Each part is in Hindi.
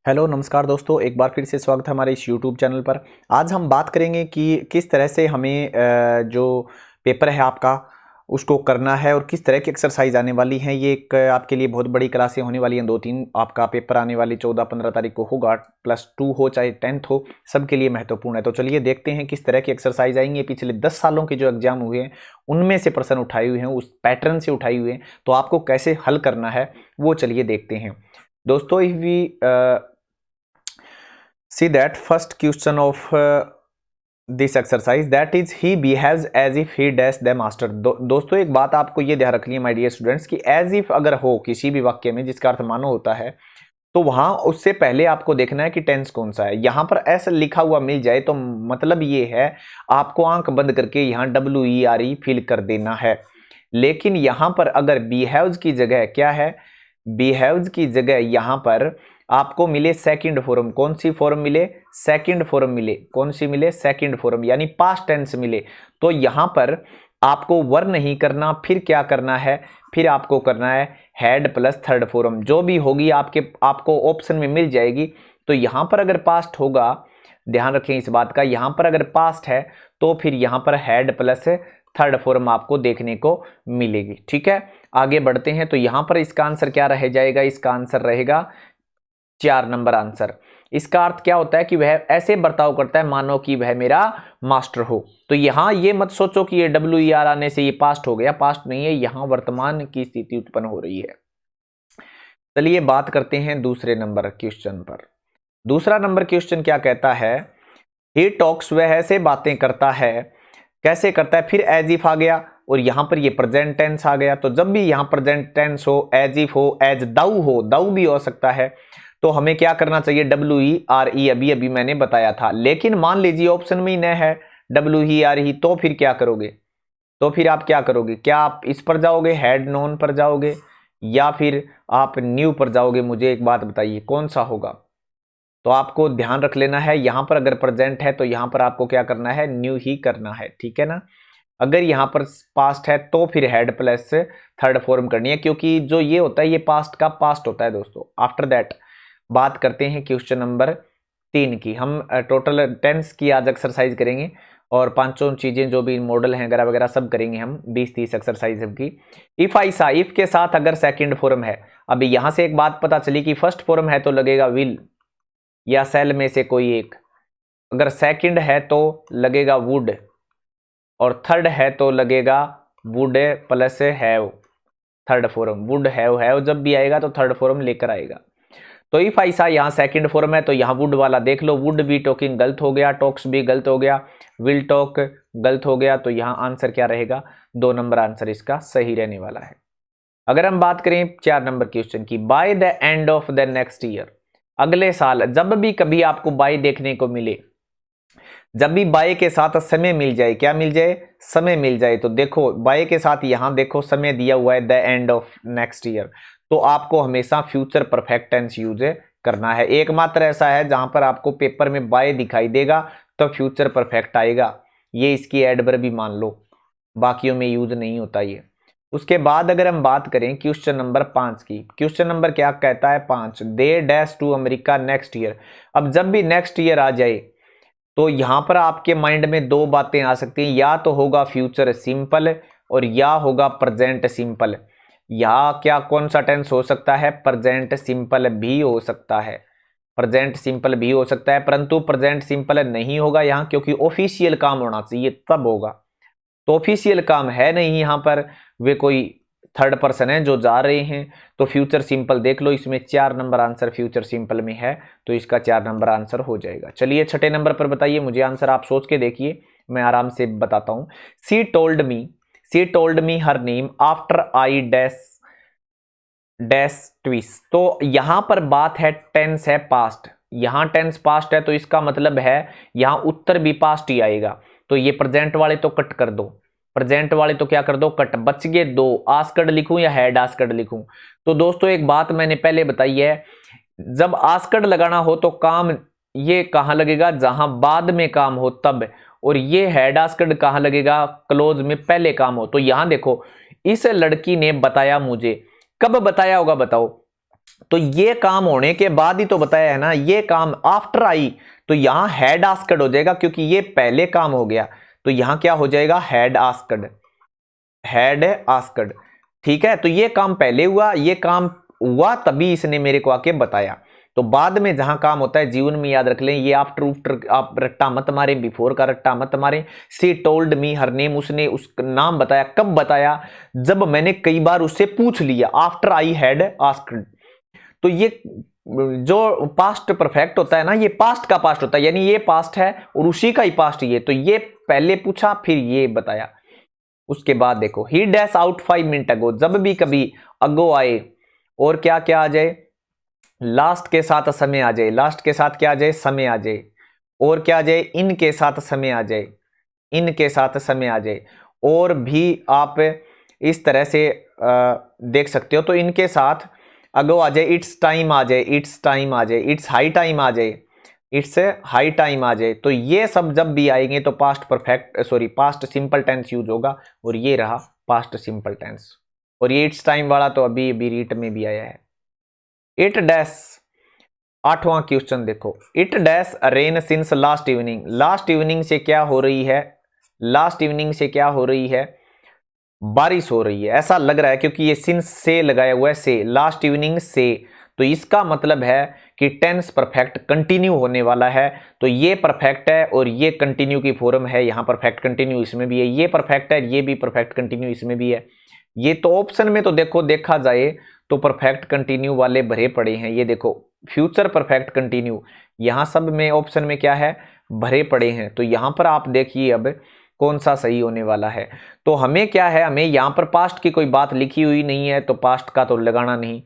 हेलो नमस्कार दोस्तों, एक बार फिर से स्वागत है हमारे इस यूट्यूब चैनल पर। आज हम बात करेंगे कि किस तरह से हमें जो पेपर है आपका उसको करना है और किस तरह की एक्सरसाइज आने वाली है। ये एक आपके लिए बहुत बड़ी क्लासें होने वाली हैं। 2-3 आपका पेपर आने वाली 14-15 तारीख को होगा। +2 हो चाहे 10th हो, सबके लिए महत्वपूर्ण है। तो चलिए देखते हैं किस तरह की एक्सरसाइज आएंगे। पिछले 10 सालों के जो एग्जाम हुए हैं उनमें से प्रश्न उठाए हुए हैं, उस पैटर्न से उठाए हुए हैं। तो आपको कैसे हल करना है वो चलिए देखते हैं दोस्तों। If we see that first question of this exercise, that is he behaves as if he dash the master। दोस्तों एक बात आपको ये ध्यान रखनी है माय डियर स्टूडेंट्स कि as if अगर हो किसी भी वाक्य में जिसका अर्थ मानो होता है तो वहां उससे पहले आपको देखना है कि टेंस कौन सा है। यहां पर ऐसा लिखा हुआ मिल जाए तो मतलब ये है आपको आंख बंद करके यहां WERE फिल कर देना है। लेकिन यहां पर अगर बिहेव्स की जगह क्या है, बिहेव्स की जगह यहां पर आपको मिले सेकंड फॉर्म। कौन सी फॉर्म मिले? सेकंड फॉर्म मिले। कौन सी मिले? सेकंड फॉर्म, यानी पास्ट टेंस मिले। तो यहां पर आपको वर नहीं करना, फिर क्या करना है? फिर आपको करना है हैड प्लस थर्ड फॉर्म। जो भी होगी आपको ऑप्शन में मिल जाएगी। तो यहां पर अगर पास्ट होगा, ध्यान रखें इस बात का, यहां पर अगर पास्ट है तो फिर यहां पर हैड प्लस थर्ड फॉर्म आपको देखने को मिलेगी। ठीक है, आगे बढ़ते हैं। तो यहां पर इसका आंसर क्या रह जाएगा? इसका आंसर रहेगा 4 नंबर आंसर। इसका अर्थ क्या होता है कि वह ऐसे बर्ताव करता है मानो कि वह मेरा मास्टर हो। तो यहां ये मत सोचो कि ये WER आने से ये पास्ट हो गया, पास्ट नहीं है, यहां वर्तमान की स्थिति उत्पन्न हो रही है। चलिए बात करते हैं दूसरे नंबर क्वेश्चन पर। दूसरा नंबर क्वेश्चन क्या कहता है? ही टॉक्स, वह ऐसे बातें करता है। कैसे करता है? फिर एज इफ आ गया और यहां पर ये प्रेजेंट टेंस आ गया। तो जब भी यहां प्रेजेंट टेंस हो, एज इफ हो, एज दाऊ हो, दाऊ भी हो सकता है, तो हमें क्या करना चाहिए? WERE अभी अभी मैंने बताया था। लेकिन मान लीजिए ऑप्शन में ही न है WERE, तो फिर क्या करोगे? तो फिर आप क्या करोगे? क्या आप इस पर जाओगे, हैड नोन पर जाओगे, या फिर आप न्यू पर जाओगे? मुझे एक बात बताइए कौन सा होगा। तो आपको ध्यान रख लेना है, यहां पर अगर प्रेजेंट है तो यहां पर आपको क्या करना है? न्यू ही करना है। ठीक है ना। अगर यहां पर पास्ट है तो फिर हेड प्लस थर्ड फॉर्म करनी है, क्योंकि जो ये होता है ये पास्ट का पास्ट होता है दोस्तों। आफ्टर दैट बात करते हैं क्वेश्चन नंबर 3 की। हम टोटल टेंस की आज एक्सरसाइज करेंगे और पांचों चीजें जो भी मॉडल हैं वगैरह वगैरह सब करेंगे हम। 20-30 एक्सरसाइज की। इफ ऐसा, इफ के साथ अगर सेकंड फॉर्म है, अभी यहां से एक बात पता चली कि फर्स्ट फॉर्म है तो लगेगा विल या सेल में से कोई एक, अगर सेकंड है तो लगेगा वुड, और थर्ड है तो लगेगा would plus have. Third form would have जब भी आएगा तो थर्ड फॉर्म लेकर आएगा। तो इफ ऐसा यहां सेकंड फॉर्म है तो यहां वुड वाला देख लो, वुड बी टॉकिंग गलत हो गया, टॉक्स भी गलत हो गया, विल टॉक गलत हो गया। तो यहां आंसर क्या रहेगा? 2 नंबर आंसर इसका सही रहने वाला है। अगर हम बात करें 4 नंबर क्वेश्चन की, by the end of the next year, अगले साल। जब भी कभी आपको बाय देखने को मिले, जब भी बाय के साथ समय मिल जाए, क्या मिल जाए? समय मिल जाए। तो देखो बाय के साथ यहां देखो समय दिया हुआ है the end of next year, तो आपको हमेशा फ्यूचर परफेक्ट टेंस यूज करना है। एकमात्र ऐसा है जहां पर आपको पेपर में बाय दिखाई देगा तो फ्यूचर परफेक्ट आएगा, ये इसकी एडवर्ब भी मान लो, बाकियों में यूज नहीं होता ये। उसके बाद अगर हम बात करें क्वेश्चन नंबर 5 की, क्वेश्चन नंबर क्या कहता है? 5, they dash to America next year. अब जब भी नेक्स्ट ईयर आ जाए तो यहां पर आपके माइंड में 2 बातें आ सकती हैं, या तो होगा फ्यूचर सिंपल और या होगा प्रेजेंट सिंपल। या क्या कौन सा टेंस हो सकता है? प्रेजेंट सिंपल भी हो सकता है, प्रेजेंट सिंपल भी हो सकता है, परंतु प्रेजेंट सिंपल नहीं होगा यहां, क्योंकि ऑफिशियल काम होना चाहिए तब होगा। तो ऑफिशियल काम है नहीं यहां पर, वे कोई थर्ड पर्सन है जो जा रहे हैं। तो फ्यूचर सिंपल देख लो, इसमें 4 नंबर आंसर फ्यूचर सिंपल में है, तो इसका 4 नंबर आंसर हो जाएगा। चलिए छठे नंबर पर बताइए मुझे आंसर, आप सोच के देखिए, मैं आराम से बताता हूं। सी told me her name after I dash dash twist. तो यहां पर बात है टेंस है पास्ट, यहां टेंस पास्ट है तो इसका मतलब है यहां उत्तर भी पास्ट ही आएगा। तो ये प्रेजेंट वाले तो कट कर दो, प्रेजेंट वाले तो क्या कर दो? कट। बच गए 2, आस्कड लिखूं या हैड आस्कड लिखूं? तो दोस्तों एक बात मैंने पहले बताई है, जब आस्कड लगाना हो तो काम ये कहां लगेगा? जहां बाद में काम हो तब। और ये हैड आस्कड कहां लगेगा? क्लोज में पहले काम हो। तो यहां देखो, इस लड़की ने बताया मुझे, कब बताया होगा बताओ? तो ये काम होने के बाद ही तो बताया है ना, ये काम आफ्टर आई, तो यहां हैड आस्क्ड हो जाएगा क्योंकि ये पहले काम हो गया, तो यहां क्या हो जाएगा, हैड आस्क्ड, हैड आस्क्ड। ठीक है, तो ये काम पहले हुआ, ये काम हुआ तभी इसने मेरे को आके बताया। तो बाद में जहां काम होता है जीवन में याद रख लें, ये आफ्टर उफ्टर आप रट्टा मत मारे, बिफोर का रट्टा मत मारे। सी टोल्ड मी हर नेम, उसने उसका नाम बताया, कब बताया, जब मैंने कई बार उससे पूछ लिया, आफ्टर आई हैड आस्क्ड। तो ये जो पास्ट परफेक्ट होता है ना, ये पास्ट का पास्ट होता है, यानी ये पास्ट है और उसी का ही पास्ट ये, तो ये पहले पूछा फिर ये बताया। उसके बाद देखो, ही डैश आउट 5 मिनट अगो, जब भी कभी अगो आए और क्या क्या आ जाए, लास्ट के साथ समय आ जाए, लास्ट के साथ क्या आ जाए, समय आ जाए, और क्या आ जाए, इन के साथ समय आ जाए, इन के साथ समय आ जाए, और भी आप इस तरह से देख सकते हो। तो इनके साथ अगो आ जाए, इट्स टाइम आ जाए, इट्स टाइम आ जाए, इट्स हाई टाइम आ जाए, इट्स हाई टाइम आ जाए, तो ये सब जब भी आएंगे तो past perfect sorry past simple tense use होगा, और ये रहा पास्ट सिंपल टेंस। और ये इट्स टाइम वाला तो अभी अभी रीट में भी आया है। इट डैश, 8वां क्वेश्चन देखो, it dash rain since last evening, last evening से क्या हो रही है, लास्ट इवनिंग से क्या हो रही है, बारिश हो रही है, ऐसा लग रहा है क्योंकि ये सिंस से लगाया हुआ है, से, लास्ट इवनिंग से, तो इसका मतलब है कि टेंस परफेक्ट कंटिन्यू होने वाला है। तो ये परफेक्ट है और ये कंटिन्यू की फॉर्म है, यहां परफेक्ट कंटिन्यू इसमें भी है, ये परफेक्ट है, ये भी परफेक्ट कंटिन्यू इसमें भी है। ये तो ऑप्शन में तो देखो देखा जाए तो परफेक्ट कंटिन्यू वाले भरे पड़े हैं, ये देखो फ्यूचर परफेक्ट कंटिन्यू, यहां सब में ऑप्शन में क्या है, भरे पड़े हैं। तो यहां पर आप देखिए अब कौन सा सही होने वाला है। तो हमें क्या है, हमें यहां पर पास्ट की कोई बात लिखी हुई नहीं है तो पास्ट का तो लगाना नहीं।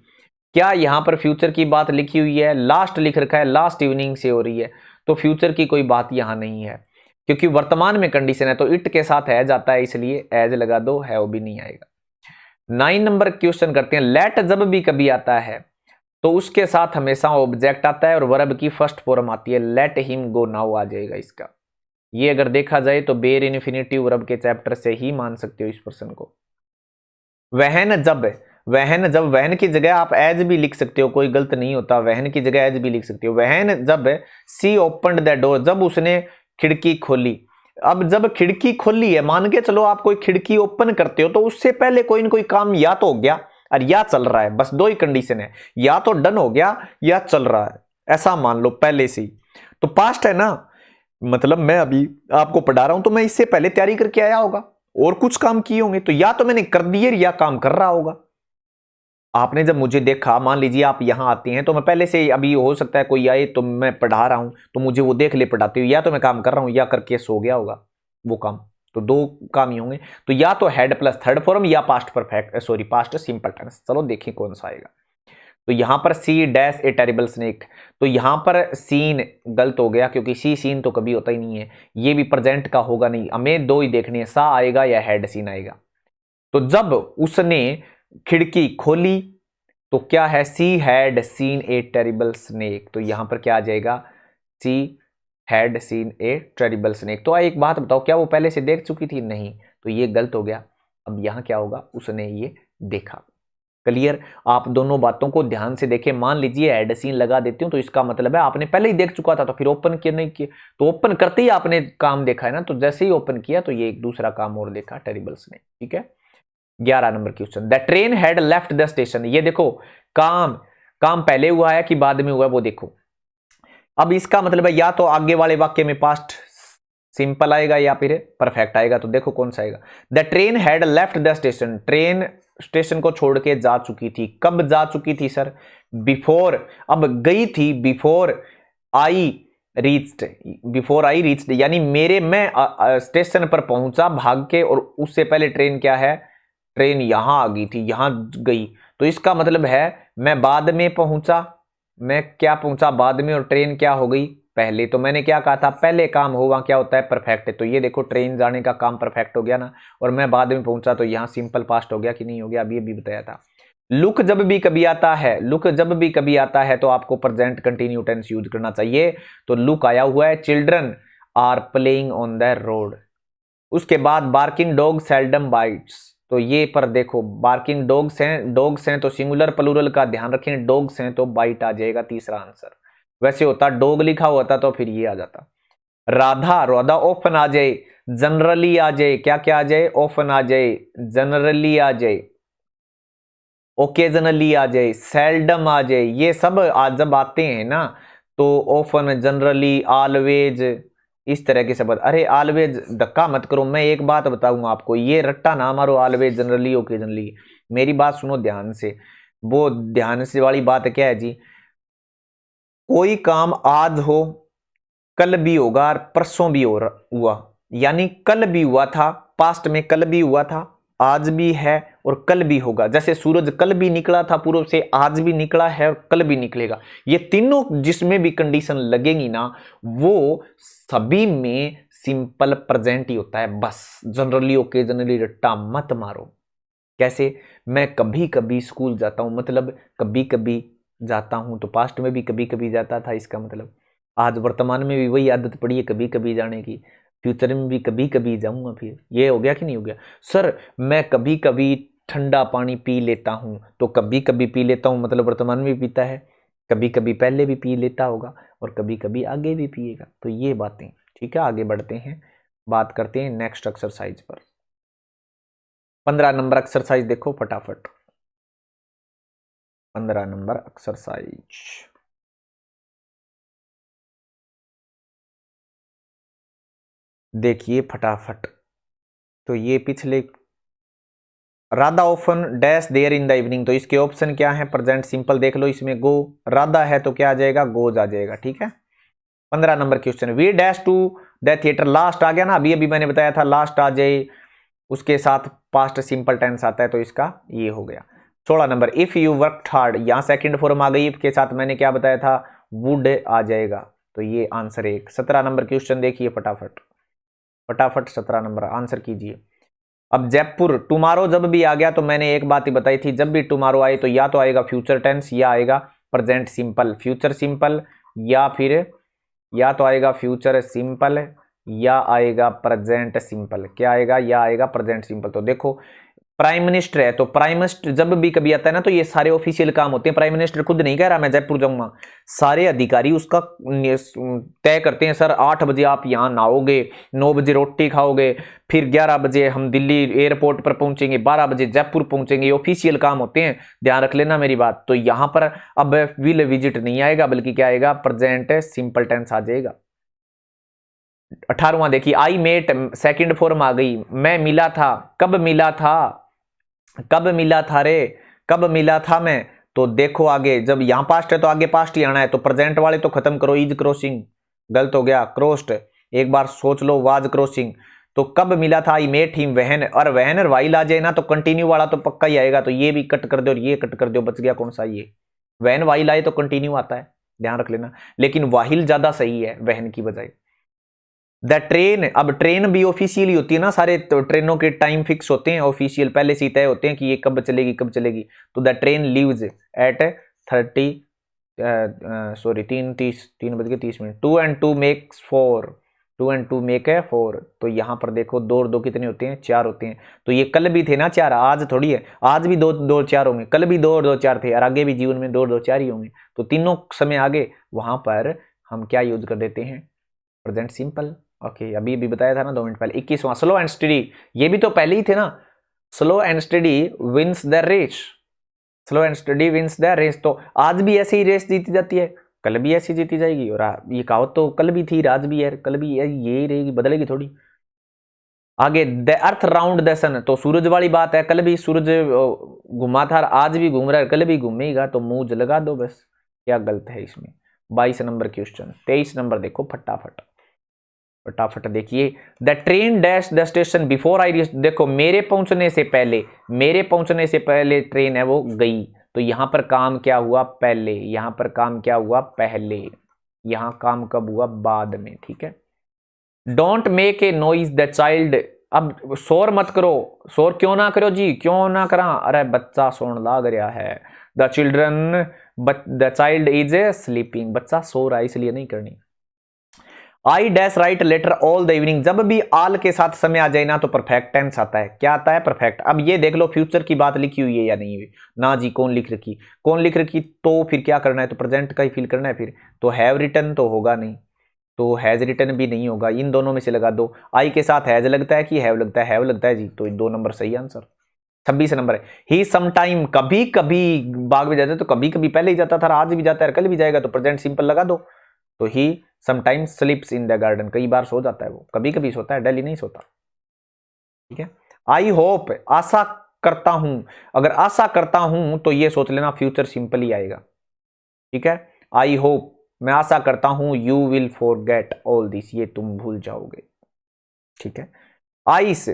क्या यहां पर फ्यूचर की बात लिखी हुई है, लास्ट लिख रखा है, लास्ट इवनिंग से हो रही है, तो फ्यूचर की कोई बात यहां नहीं है क्योंकि वर्तमान में कंडीशन है, तो इट के साथ है जाता है, इसलिए एज लगा दो, है वो भी नहीं आएगा। 9 नंबर क्वेश्चन करते हैं, लेट जब भी कभी आता है तो उसके साथ हमेशा ऑब्जेक्ट आता है और वर्ब की फर्स्ट फॉर्म आती है, लेट हिम गो नाउ आ जाएगा इसका। ये अगर देखा जाए तो बेर इन्फिनिटिव वर्ब के चैप्टर से ही मान सकते हो इस प्रश्न को। वहन जब, वहन जब, वहन की जगह आप एज भी लिख सकते हो, कोई गलत नहीं होता, वहन की जगह एज भी लिख सकते हो। वहन जब सी ओपनड द डोर, जब उसने खिड़की खोली। अब जब खिड़की खोली है, मान के चलो आप कोई खिड़की ओपन करते हो तो उससे पहले कोई ना कोई काम या तो हो गया और या चल रहा है, बस दो ही कंडीशन है, या तो डन हो गया या चल रहा है, ऐसा मान लो पहले से ही। तो पास्ट है ना, मतलब मैं अभी आपको पढ़ा रहा हूं तो मैं इससे पहले तैयारी करके आया होगा और कुछ काम किए होंगे, तो या तो मैंने कर दिए या काम कर रहा होगा। आपने जब मुझे देखा, मान लीजिए आप यहां आते हैं तो मैं पहले से, अभी हो सकता है कोई आए तो मैं पढ़ा रहा हूं तो मुझे वो देख ले पढ़ाते हुए, या तो मैं काम कर रहा हूं या करके सो गया होगा वो काम, तो दो काम ही होंगे। तो या तो हेड प्लस थर्ड फॉर्म या past perfect sorry past simple tense. चलो देखिए कौन सा आएगा। तो यहां पर see dash a terrible snake, तो यहां पर सीन गलत हो गया क्योंकि सी सीन तो कभी होता ही नहीं है, ये भी प्रेजेंट का होगा नहीं, हमें दो ही देखनी है, सा आएगा या हेड सीन आएगा। तो जब उसने खिड़की खोली तो क्या है, she had seen A terrible snake, तो यहां पर क्या आ जाएगा, she had seen A terrible snake. तो एक बात बताओ, क्या वो पहले से देख चुकी थी, नहीं, तो ये गलत हो गया। अब यहां क्या होगा, उसने ये देखा। क्लियर, आप दोनों बातों को ध्यान से देखें। मान लीजिए एड सीन लगा देती हूं तो इसका मतलब है आपने पहले ही देख चुका था, तो फिर ओपन किया नहीं किया, तो ओपन करते ही आपने काम देखा है ना, तो जैसे ही ओपन किया तो ये एक दूसरा काम और देखा, टेरिबल्स ने। ठीक है, 11 number question, the train had left the station. ये देखो काम, काम पहले हुआ है कि बाद में हुआ है वो देखो। अब इसका मतलब है या तो आगे वाले वाक्य में पास्ट सिंपल आएगा या फिर परफेक्ट आएगा, तो देखो कौन सा आएगा। The train had left the station, train station को छोड़ के जा चुकी थी। कब जा चुकी थी सर, बिफोर, अब गई थी before I reached, before I reached यानी मेरे मैं स्टेशन पर पहुंचा भाग के, और उससे पहले ट्रेन क्या है, ट्रेन यहां आ गई थी, यहां गई, तो इसका मतलब है मैं बाद में पहुंचा, मैं क्या पहुंचा बाद में, और ट्रेन क्या हो गई पहले। तो मैंने क्या कहा था, पहले काम हो वहां क्या होता है, परफेक्ट है। तो ये देखो ट्रेन जाने का काम परफेक्ट हो गया ना, और मैं बाद में पहुंचा तो यहां सिंपल पास्ट हो गया कि नहीं हो गया, अभी भी बताया था। लुक जब भी कभी आता है, लुक जब भी कभी आता है तो आपको प्रेजेंट कंटिन्यू टेंस यूज करना चाहिए। तो लुक आया हुआ है, children are playing on the road. उसके बाद बार्किंग डॉग सेल्डम बाइट्स, तो ये पर देखो बार्किंग डॉग्स हैं तो सिंगुलर प्लूरल का ध्यान रखें, डॉग्स हैं तो बाइट आ जाएगा तीसरा आंसर। वैसे होता डॉग लिखा हुआ था तो फिर ये आ जाता। राधा, राधा ऑफन आ जाए, जनरली आ जाए, क्या क्या आ जाए, ऑफन आ जाए, जनरली आ जाए, ओकेजनली आ जाए, सेल्डम आ जाए, ये सब आज जब आते हैं ना तो ऑफन, जनरली, ऑलवेज, इस तरह के शब्द। अरे ऑलवेज धक्का मत करो, मैं एक बात बताऊंगा आपको, ये रट्टा ना मारो ऑलवेज, जनरली, ओकेजनली। मेरी बात सुनो ध्यान से, वो ध्यान से वाली बात क्या है जी, कोई काम आज हो, कल भी होगा और परसों भी हुआ, यानी कल भी हुआ था, पास्ट में कल भी हुआ था, आज भी है और कल भी होगा। जैसे सूरज कल भी निकला था पूर्व से, आज भी निकला है और कल भी निकलेगा। ये तीनों जिसमें भी कंडीशन लगेगी ना वो सभी में सिंपल प्रेजेंट ही होता है। बस जनरली ओकेजनली रट्टा मत मारो। कैसे, मैं कभी कभी स्कूल जाता हूं, मतलब कभी कभी जाता हूं, तो पास्ट में भी कभी कभी जाता था, इसका मतलब आज वर्तमान में भी वही आदत पड़ी है कभी कभी जाने की, फ्यूचर में भी कभी कभी जाऊंगा। फिर ये हो गया कि नहीं हो गया। सर मैं कभी कभी ठंडा पानी पी लेता हूं, तो कभी कभी पी लेता हूं मतलब वर्तमान में भी पीता है, कभी कभी पहले भी पी लेता होगा और कभी कभी आगे भी पिएगा। तो ये बातें ठीक है। आगे बढ़ते हैं, बात करते हैं नेक्स्ट एक्सरसाइज पर। 15 नंबर एक्सरसाइज देखो फटाफट। 15 नंबर एक्सरसाइज देखिए फटाफट। तो ये पिछले, Radha often dash there in the evening, तो इसके ऑप्शन क्या है, प्रेजेंट सिंपल देख लो, इसमें गो, राधा है तो क्या आ जाएगा, गोज आ जाएगा। ठीक है। 15 number question, we dash to the theatre, last आ गया ना, अभी अभी मैंने बताया था लास्ट आ जाए, उसके साथ पास्ट सिंपल टेंस आता है, तो इसका ये हो गया। 16 number, if you work hard, यहां सेकंड फॉर्म आ गई, इफ के साथ मैंने क्या बताया था, वुड आ जाएगा, तो ये आंसर एक। 17 नंबर क्वेश्चन देखिए फटाफट फटाफट, 17 नंबर आंसर कीजिए। अब जयपुर, टुमारो जब भी आ गया तो मैंने एक बात ही बताई थी, जब भी टुमारो आए तो या तो आएगा फ्यूचर टेंस या आएगा प्रेजेंट सिंपल, फ्यूचर सिंपल या फिर या तो आएगा फ्यूचर सिंपल या आएगा प्रेजेंट सिंपल। क्या आएगा, या आएगा प्रेजेंट सिंपल। तो देखो प्राइम मिनिस्टर है तो प्राइम मिनिस्टर जब भी कभी आता है ना तो ये सारे ऑफिशियल काम होते हैं। प्राइम मिनिस्टर खुद नहीं कह रहा मैं जयपुर जाऊंगा, सारे अधिकारी उसका तय करते हैं, सर 8 बजे आप यहाँ नहाओगे, 9 बजे रोटी खाओगे, फिर 11 बजे हम दिल्ली एयरपोर्ट पर पहुंचेंगे, 12 बजे जयपुर पहुंचेंगे, ये ऑफिशियल काम होते हैं, ध्यान रख लेना मेरी बात। तो यहां पर अब विल विजिट नहीं आएगा बल्कि क्या आएगा, प्रेजेंट सिंपल टेंस आ जाएगा। 18वां देखिए, आई मेट, सेकंड फॉर्म आ गई, मैं मिला था, कब मिला था, कब मिला था रे, कब मिला था मैं। तो देखो आगे जब यहां पास्ट है तो आगे पास्ट ही आना है, तो प्रेजेंट वाले तो खत्म करो, इज क्रॉसिंग गलत हो गया, क्रोस्ड, एक बार सोच लो, वाज क्रॉसिंग। तो कब मिला था, आई मेट हिम वहन, और वहन और वाइल आ जाए ना तो कंटिन्यू वाला तो पक्का ही आएगा, तो ये भी कट कर दो और ये कट कर दो, बच गया कौन सा, ये वहन वाइल आए तो कंटिन्यू आता है, ध्यान रख लेना, लेकिन वाहिल ज्यादा सही है वहन की बजाय। द ट्रेन, अब ट्रेन भी ऑफिशियली होती है ना, सारे तो ट्रेनों के टाइम फिक्स होते हैं, ऑफिशियल पहले से तय होते हैं कि ये कब चलेगी कब चलेगी। तो the train leaves eight 30 sorry 3:30 2 and 2 makes 4, 2 and 2 make 4। तो यहाँ पर देखो 2 और 2 कितने होते हैं, 4 होते हैं। तो ये कल भी थे ना 4, आज थोड़ी है, आज भी 2 2 4 होंगे, कल भी 2 और 2 4 थे, और आगे भी जीवन में 2 और 2 4 ही होंगे। तो तीनों समय आगे वहां पर हम क्या यूज कर देते हैं, प्रेजेंट सिंपल। ओके अभी भी बताया था ना 2 मिनट पहले। 21वां, स्लो एंड स्टडी, ये भी तो पहले ही थे ना, slow and steady wins the race, slow and steady wins the race. तो आज भी ऐसे ही रेस जीती जाती है, कल भी ऐसी जीती जाएगी, और ये कहावत तो कल भी थी, आज भी है, कल भी है, ये रहेगी, बदलेगी थोड़ी। आगे द अर्थ राउंड द सन, तो सूरज वाली बात है, कल भी सूरज घुमा था, आज भी घूम रहा है, कल भी घूमेगा, तो मूज लगा दो बस, क्या गलत है इसमें। 22 नंबर क्वेश्चन। 23 नंबर देखो फटाफट फटाफट देखिए, the train dash the station before I reach, देखो मेरे पहुंचने से पहले, मेरे पहुंचने से पहले ट्रेन है वो गई, तो यहां पर काम क्या हुआ, पहले, यहां पर काम क्या हुआ, पहले, यहां काम कब हुआ, बाद में। ठीक है। Don't make a noise the child, अब शोर मत करो, शोर क्यों ना करो जी, क्यों ना करा, अरे बच्चा सोने लाग रहा है, the children the child is sleeping, बच्चा सो रहा है इसलिए नहीं करनी। I dash write letter all the evening, जब भी आल के साथ समय आ जाए ना तो परफेक्ट टेंस आता है। क्या आता है? परफेक्ट। अब ये देख लो फ्यूचर की बात लिखी हुई है या नहीं हुई ना जी, कौन लिख रखी, कौन लिख रखी, तो फिर क्या करना है, तो प्रेजेंट का ही फिल करना है फिर। तो हैव रिटन तो होगा नहीं, तो हैज रिटन भी नहीं होगा, इन दोनों में से लगा दो। आई के साथ हैज लगता है कि हैव लगता है? हैव लगता है जी, तो 2 नंबर सही आंसर। 26 नंबर है, ही समटाइम, कभी कभी बाग में जाता है, तो कभी कभी पहले ही जाता था, आज भी जाता है, कल भी जाएगा, तो प्रेजेंट सिंपल लगा दो। तो he sometimes स्लीप्स in the garden, कई बार सो जाता है वो, कभी कभी सोता है, डेली नहीं सोता। ठीक है। आई होप, आशा करता हूं, अगर आशा करता हूं तो ये सोच लेना फ्यूचर सिंपल ही आएगा। ठीक है। आई होप, मैं आशा करता हूं, you will forget all this, ये तुम भूल जाओगे। ठीक है। आइस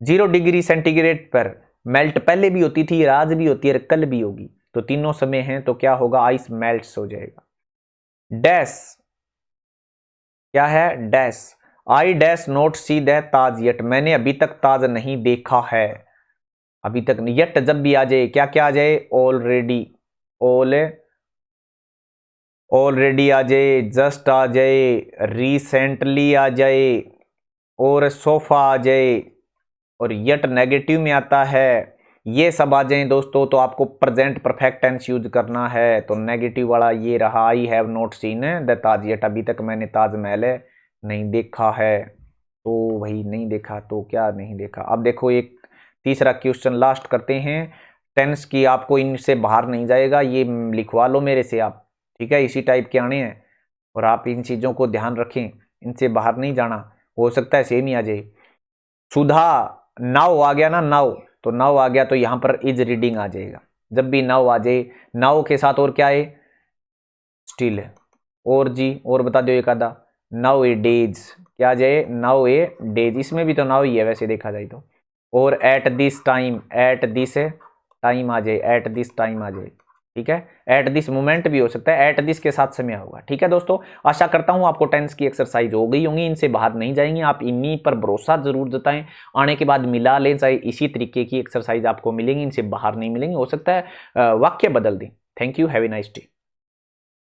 0 डिग्री सेंटीग्रेड पर मेल्ट पहले भी होती थी, आज भी होती है, कल भी होगी, तो तीनों समय हैं, तो क्या होगा? आइस मेल्ट्स हो जाएगा। डैश, क्या है? Dash, I dash note see the Taj yet, मैंने अभी तक ताज नहीं देखा है, अभी तक नहीं। येट जब भी आ जाए, क्या क्या आ जाए? ऑलरेडी, ऑलरेडी आ जाए, जस्ट आ जाए, रिसेंटली आ जाए, और सोफा आ जाए, और येट नेगेटिव में आता है, ये सब आ जाए दोस्तों, तो आपको प्रेजेंट परफेक्ट टेंस यूज करना है। तो नेगेटिव वाला ये रहा, I have not seen the Taj yet, अभी तक मैंने ताजमहल नहीं देखा है। तो भाई नहीं देखा, तो क्या नहीं देखा। अब देखो एक तीसरा क्वेश्चन लास्ट करते हैं। टेंस की आपको इनसे बाहर नहीं जाएगा, ये लिखवा लो मेरे से आप। ठीक है, इसी टाइप के आने हैं, और आप इन चीज़ों को ध्यान रखें, इनसे बाहर नहीं जाना, हो सकता है सेम ही आ जाए। सुधा, नाउ आ गया ना, नाउ, तो नाउ आ गया तो यहां पर इज रीडिंग आ जाएगा। जब भी नाउ आ जाए, नाउ के साथ और क्या है? स्टिल है। और जी, और बता दो एक आधा। नाउ ए डेज, क्या आ जाए? नाउ ए डेज, इसमें भी तो नाउ ही है वैसे देखा जाए तो। और at this time, at this time आ जाए, एट दिस टाइम आ जाए। ठीक है। एट दिस मोमेंट भी हो सकता है, एट दिस के साथ समय होगा। ठीक है दोस्तों, आशा करता हूं आपको टेंस की एक्सरसाइज हो गई होंगी, इनसे बाहर नहीं जाएंगे आप, इन्हीं पर भरोसा जरूर जताएं, आने के बाद मिला लें, चाहे इसी तरीके की एक्सरसाइज आपको मिलेंगी, इनसे बाहर नहीं मिलेंगी, हो सकता है वाक्य बदल दें। Thank you, have a nice day.